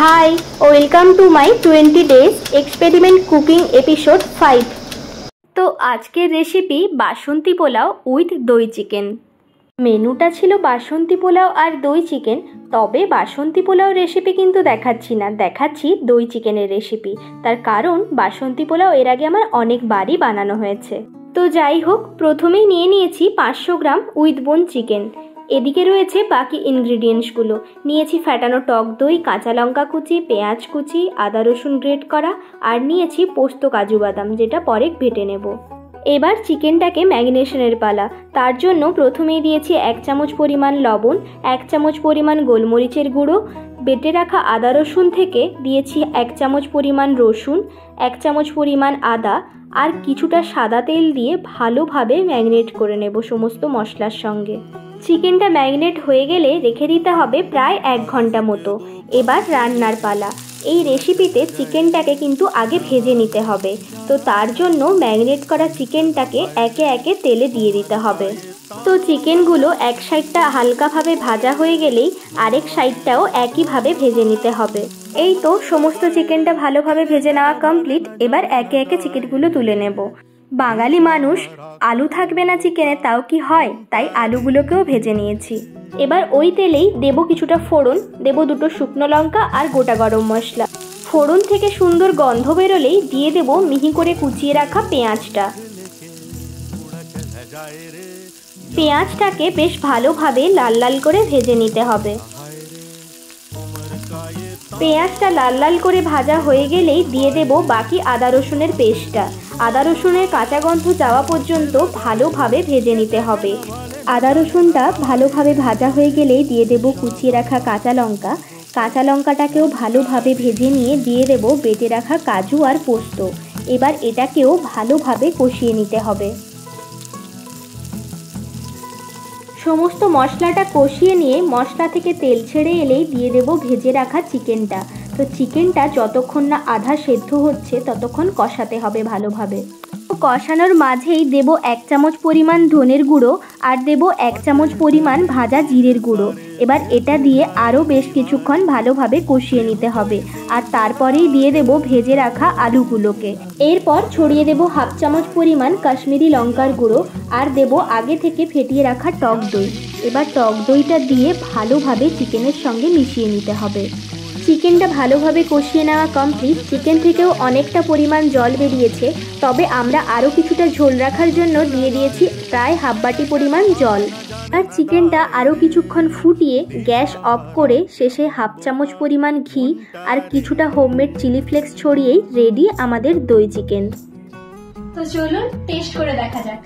Hi, welcome to my 20 days experiment cooking episode 5। তো আজকের recipe Basanti pulao with দই chicken. মেনুটা ছিল বাসন্তী পোলাও আর দই চিকেন, তবে বাসন্তী পোলাও রেসিপি কিন্তু দেখাচ্ছি না, দেখাচ্ছি দই চিকেনের রেসিপি। তার কারণ বাসন্তী পোলাও এর আগে আমার অনেকবারই বানানো হয়েছে। তো যাই হোক, প্রথমেই নিয়ে নিয়েছি 500 গ্রাম উইথ বোন চিকেন। এদিকে রয়েছে বাকি ইনগ্রিডিয়েন্টসগুলো। নিয়েছি ফ্যাটানো টক দই, কাঁচা লঙ্কা কুচি, পেঁয়াজ কুচি, আদা রসুন গ্রেট করা, আর নিয়েছি পোস্ত কাজু বাদাম, যেটা পরে বেটে নেব। এবার চিকেনটাকে ম্যারিনেশনের পালা। তার জন্য প্রথমেই দিয়েছি 1 চামচ পরিমাণ লবণ, 1 চামচ পরিমাণ গোলমরিচের গুঁড়ো, বেটে রাখা আদা রসুন থেকে দিয়েছি 1 চামচ পরিমাণ রসুন, 1 চামচ পরিমাণ আদা, আর কিছুটা সাদা তেল দিয়ে ভালোভাবে ম্যারিনেট করে নেব সমস্ত মশলার সঙ্গে। চিকেনটা ম্যারিনেট হয়ে গেলে রেখে দিতে হবে প্রায় 1 ঘন্টা মতো। এবার রান্নার পালা। এই রেসিপিতে চিকেনটাকে কিন্তু আগে ভেজে নিতে হবে, তো তার জন্য ম্যারিনেট করা চিকেনটাকে একে একে তেলে দিয়ে দিতে হবে। তো চিকেনগুলো এক সাইডটা হালকাভাবে ভাজা হয়ে গেলেই আরেক সাইডটাও একইভাবে ভেজে নিতে হবে। এই তো সমস্ত চিকেনটা ভালোভাবে ভেজে নেওয়া কমপ্লিট। এবার একে একে চিকেনগুলো তুলে নেব। বাঙালি মানুষ, আলু থাকবে না চিকেনে তাও কি হয়, তাই আলুগুলোকেও ভেজে নিয়েছি। এবার ওই তেলেই দেব কিছুটা ফোড়ন, দেব 2টো শুকনো লঙ্কা আর গোটা গরম মশলা। ফোড়ন থেকে সুন্দর গন্ধ বেরোলেই দিয়ে দেব মিহি করে কুচিয়ে রাখা পেঁয়াজটা। পেঁয়াজটাকে বেশ ভালোভাবে লাল লাল করে ভেজে নিতে হবে। পেঁয়াজটা লাল লাল করে ভাজা হয়ে গেলেই দিয়ে দেব বাকি আদা রসুনের পেস্টটা। আদা রসুনের কাঁচা গন্ধ যাওয়া পর্যন্ত ভালোভাবে ভেজে নিতে হবে। আদা রসুনটা ভালোভাবে ভাজা হয়ে গেলেই দিয়ে দেব কুচিয়ে রাখা কাঁচা লঙ্কা। কাঁচা লঙ্কাটাকেও ভালোভাবে ভেজে নিয়ে দিয়ে দেব বেটে রাখা কাজু আর পোস্ত। এবার এটাকেও ভালোভাবে কষিয়ে নিতে হবে। সমস্ত মশলাটা কষিয়ে নিয়ে মশলা থেকে তেল ছেড়ে এলেই দিয়ে দেব ভেজে রাখা চিকেনটা। তো চিকেনটা যতক্ষণ না আধা সেদ্ধ হচ্ছে ততক্ষণ কষাতে হবে ভালোভাবে। কষানোর মাঝেই দেব 1 চামচ পরিমাণ ধনের গুঁড়ো আর দেব 1 চামচ পরিমাণ ভাজা জিরের গুঁড়ো। এবার এটা দিয়ে আরও বেশ কিছুক্ষণ ভালোভাবে কষিয়ে নিতে হবে। আর তারপরেই দিয়ে দেব ভেজে রাখা আলুগুলোকে। এরপর ছড়িয়ে দেব 1/2 চামচ পরিমাণ কাশ্মীরি লঙ্কার গুঁড়ো আর দেব আগে থেকে ফেটিয়ে রাখা টক দই। এবার টক দইটা দিয়ে ভালোভাবে চিকেনের সঙ্গে মিশিয়ে নিতে হবে। চিকেনটা ভালোভাবে কষিয়ে নেওয়া কমপ্লিট। চিকেন থেকেও অনেকটা পরিমাণ জল বেরিয়েছে, তবে আমরা আরও কিছুটা ঝোল রাখার জন্য দিয়ে দিয়েছি প্রায় 1/2 বাটি পরিমাণ জল। আর চিকেনটা আরও কিছুক্ষণ ফুটিয়ে গ্যাস অফ করে শেষে 1/2 চামচ পরিমাণ ঘি আর কিছুটা হোমমেড চিলি ফ্লেক্স ছড়িয়েই রেডি আমাদের দই চিকেন। তো চলুন টেস্ট করে দেখা যাক।